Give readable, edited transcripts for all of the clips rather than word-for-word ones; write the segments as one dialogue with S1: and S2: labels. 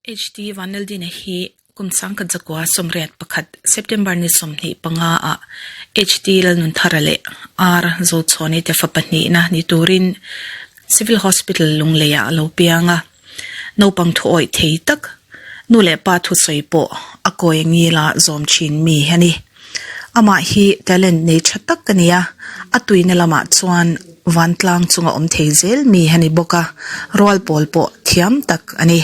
S1: HD vanal din hi kumsang kadzakwa somriat pakhat September ni somni panga a HD lal nun tharale ar zo chhoni te fapani na ni turin civil hospital lungleya lo pianga no pang thu oi thei tak nu le pa thu soipo akoi ngila zom chin mi hani ama hi talent nei thatak kania atuina lama chuan wantlang chunga om theizel mi hani boka rol polpo thiam tak ani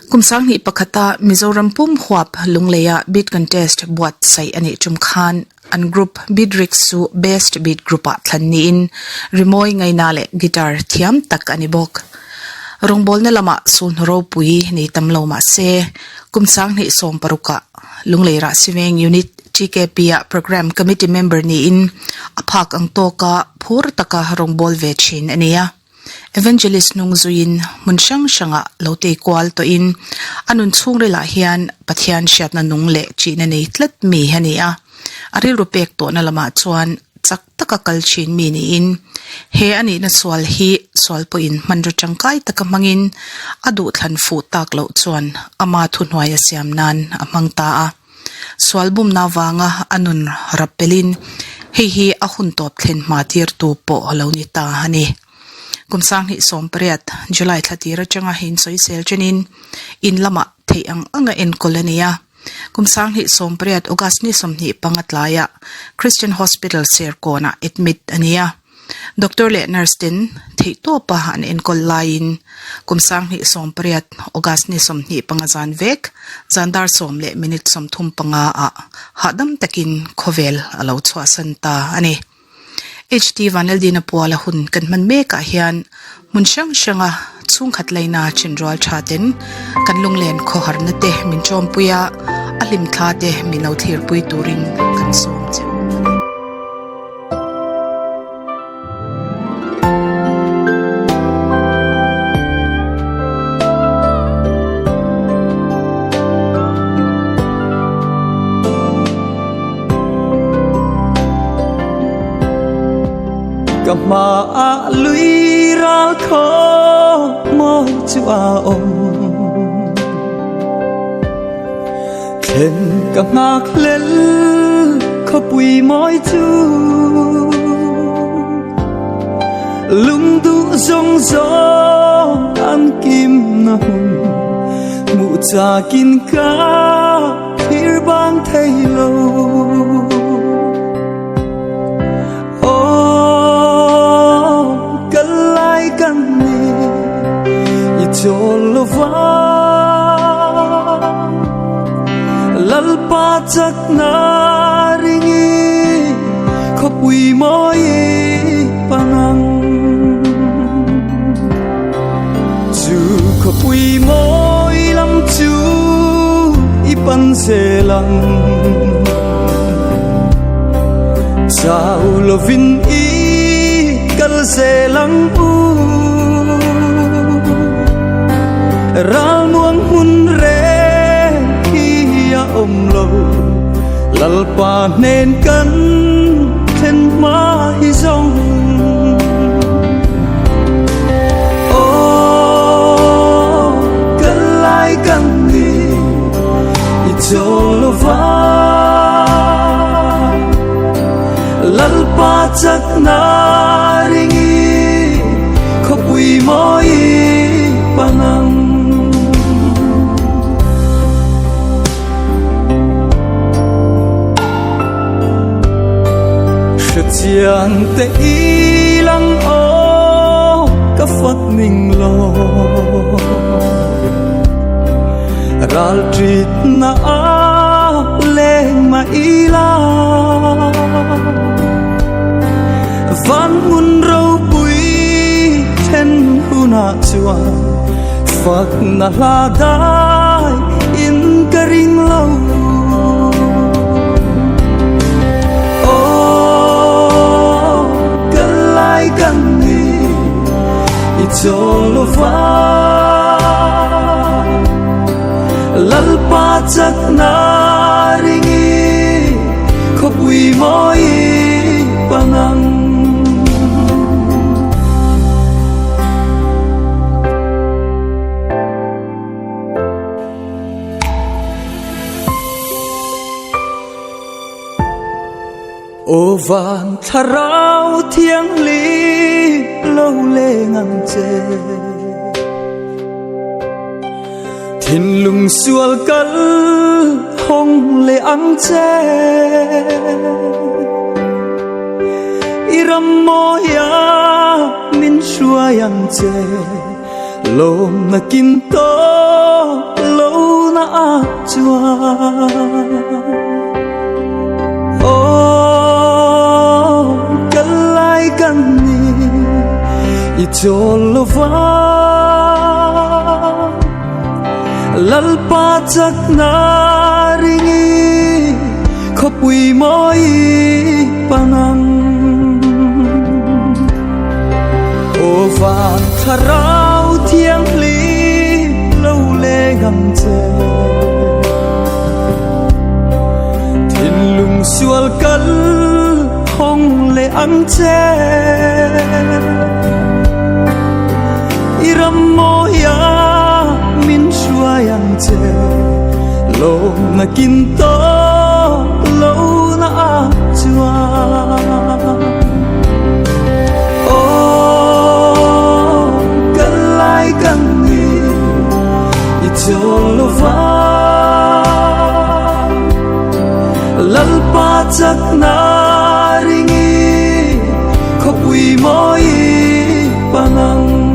S1: kumsang ni pakhata Mizoram pum huap lungleya beat contest buat sai ani chumkhan an group bidrik su best beat group a thlanni in rimoi ngai na le guitar thiam tak ani bok rongbol na lama sun ro pui ni tamlo ma se kumsang ni som paruka lungleira siweng unit GKP program committee member ni in aphak ang toka phur taka rongbol ve chin ania evangelist nung zuin munshang shanga lote kwal to in anun chung rela hian pathian shat na nung le chi na nei tlat mi hania ari rupek to na lama chuan chak taka kal chin mi ni in he ani na swal hi swal po in manru changkai taka mangin adu thlan fu tak lo chuan ama thunwaya siam nan amang ta a swalbum na wanga anun rappelin hi ahun top thlen matir tu po holoni ta hani kumsang ni sompriat July 30 changa hin soisel chenin in lama thei anga en kolonia kumsang ni sompriat August ni somni pangatlaya Christian Hospital Serkona admit ania Dr. Le Nurstin thei to pa han en kol lain kumsang ni sompriat August ni somni pangazan vek zandar som le minute som thum panga a hadam takin khovel alo chwa santa ani HD vanal dina puala hun kan man me ka hian munshang shanga chung khat laina chinrol thaten kan lunglen kho harna te min chom puya alim thla te minau thir pui turin kan som che
S2: กับมาลุยราขอมอจัวอมเข็นกับมาเคลลขปุยมอยจูลุงดูจงจงอันกิมนะหุนมูจากินกาพิรบางไทยโลJolova lalpa chak naringi khopui moi panang chu khopui moi lam chu ipan selang chau lovin I kal selang u ral muang hun re hiya lo lalpa nen kan then ma hi zong o kalai kan ni itolova lalpa chak na ringi khopui moi panang chiang te ilang o ka fat ning lo ral trit na a leng ma ila van mun ro pui then huna chua fak na la dai in karing lo Gandhi, it's all over. Lalpa chak naringi, khopui moi panang. ô van thà rau thiêng lý lâu lê ngang chê thiên lùng xual cất hong lê ăn chê iram moya min shua yang chê lom na kin to lâu na a chua kalai kan ni icholova lalpa chak na ringi khopui moi panang van tharau thiang li lâu lê ngam che thiên lùng xual cất hong lê ăn che iram moya min shua yang che lo na kin to lo na a chua kan ni icholova lalpa chak na ringi khopui moi panang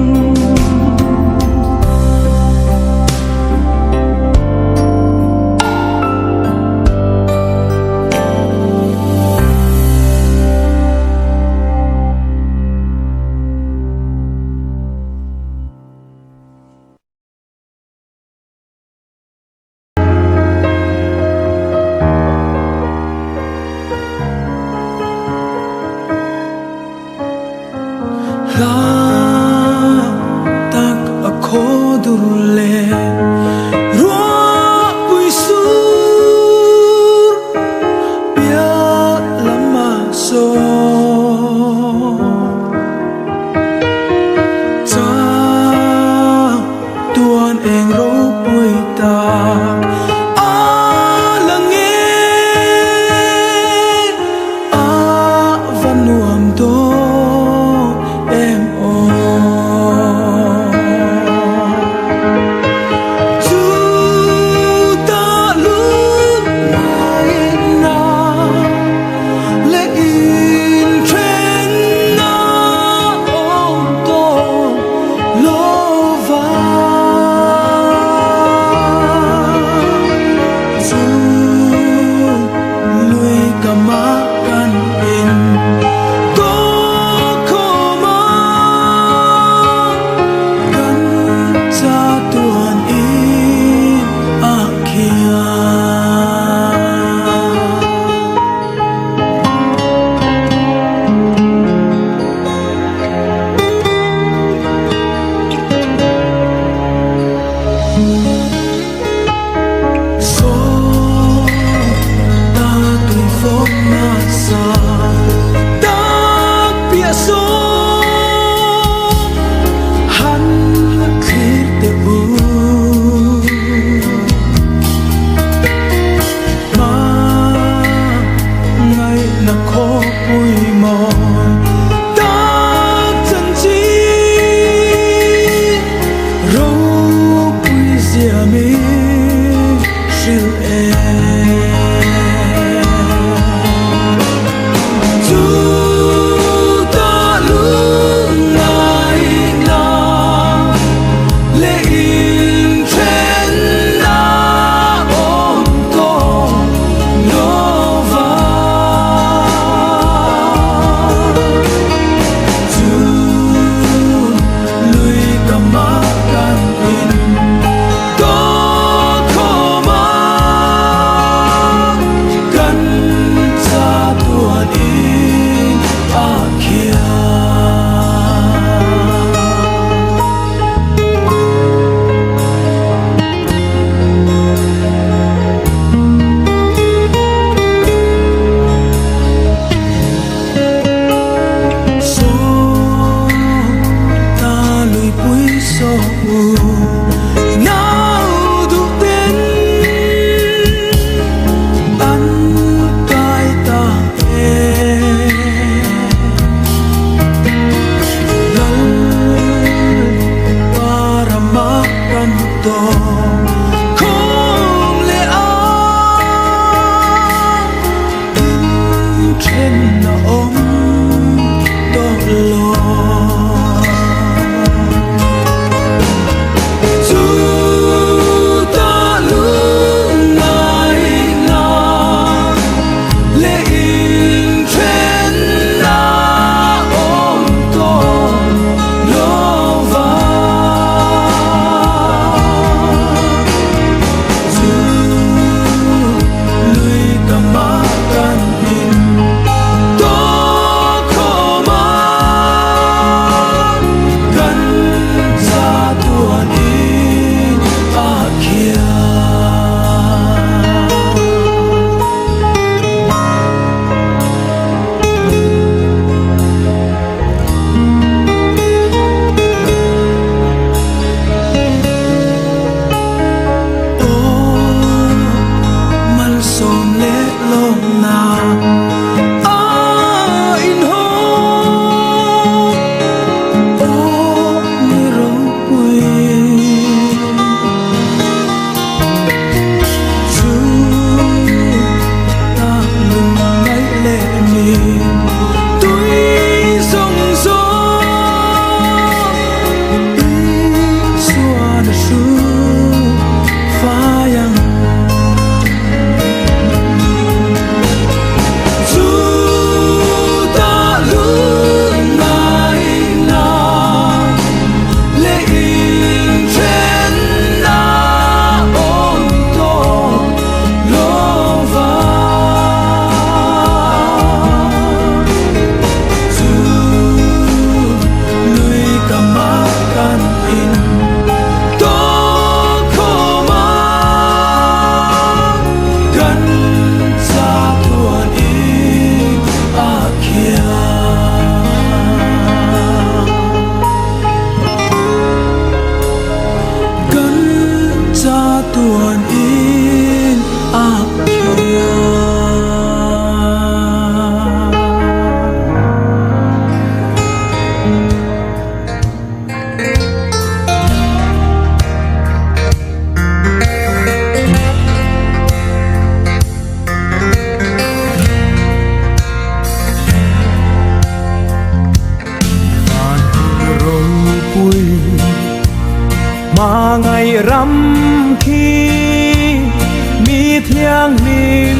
S2: to không lẽ in trên nó ôm to lo
S3: mà ngày rằm khi mi thiêng niềm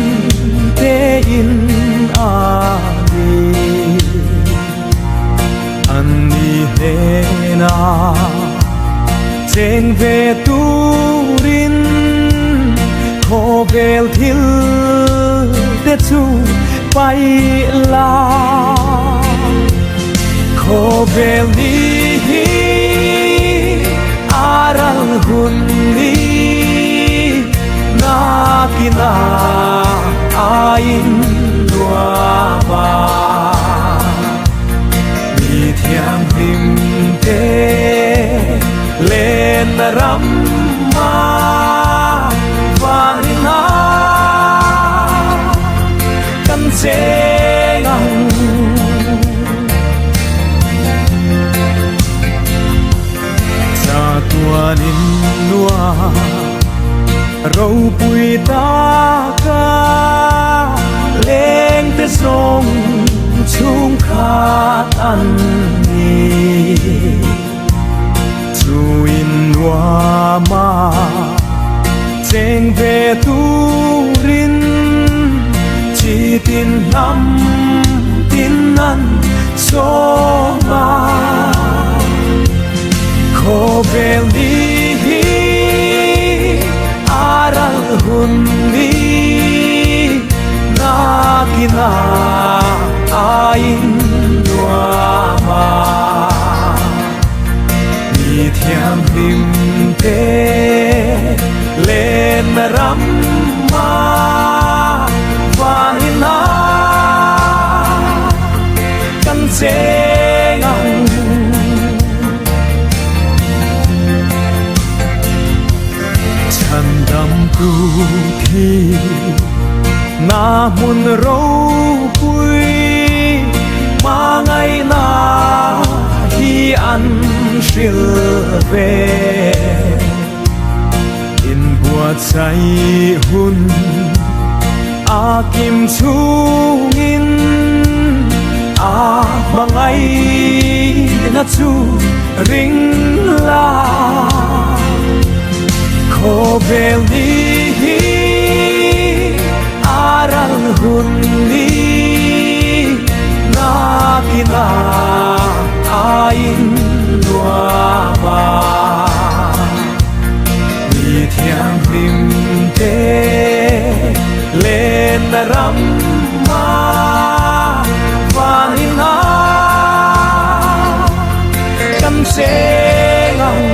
S3: thế in đi anh đi hè na trên về tu rin khô bèl thil để chu bay la khô bèl đi aral hundi na kina ain lua ba mi thiam him te lên ram ma van na kan se ngang tuan in lua râu bụi ta ca lên tới sông chung khát ăn nhì chu in lua ma chênh về tu rin chỉ tin năm tin ăn số ma khô bèl đi aral hundi na kina ain lua ma mi thiam him te lên ram ma van na kan se ngang đam tu thi na mun râu bụi mà ngày na hi ăn siêu về ใจหุ่นอากิมชูงินอาบังไอนาจูริงลาโคเบลนีอารัลหุ่นนีนากินาอาอินนัวมาThiang lim te lên ram ma vanina kan se ngang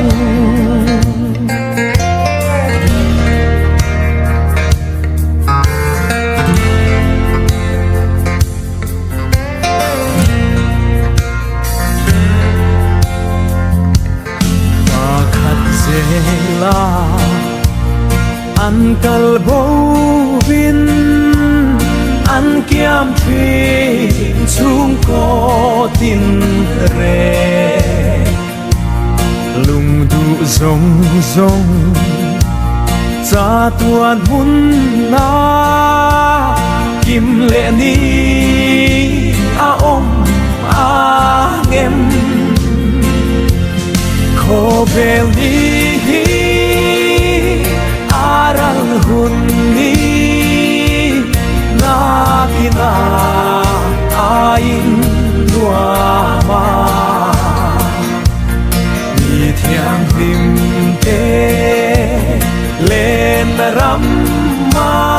S3: pakhat zela an kalbo bin an kiam thrin chung ko tin re lung du zong zong cha tuan hun na kim le ni a om a ngem kho bel ni aral hunni na kina ain nuama mi thiang lim te lên ram ma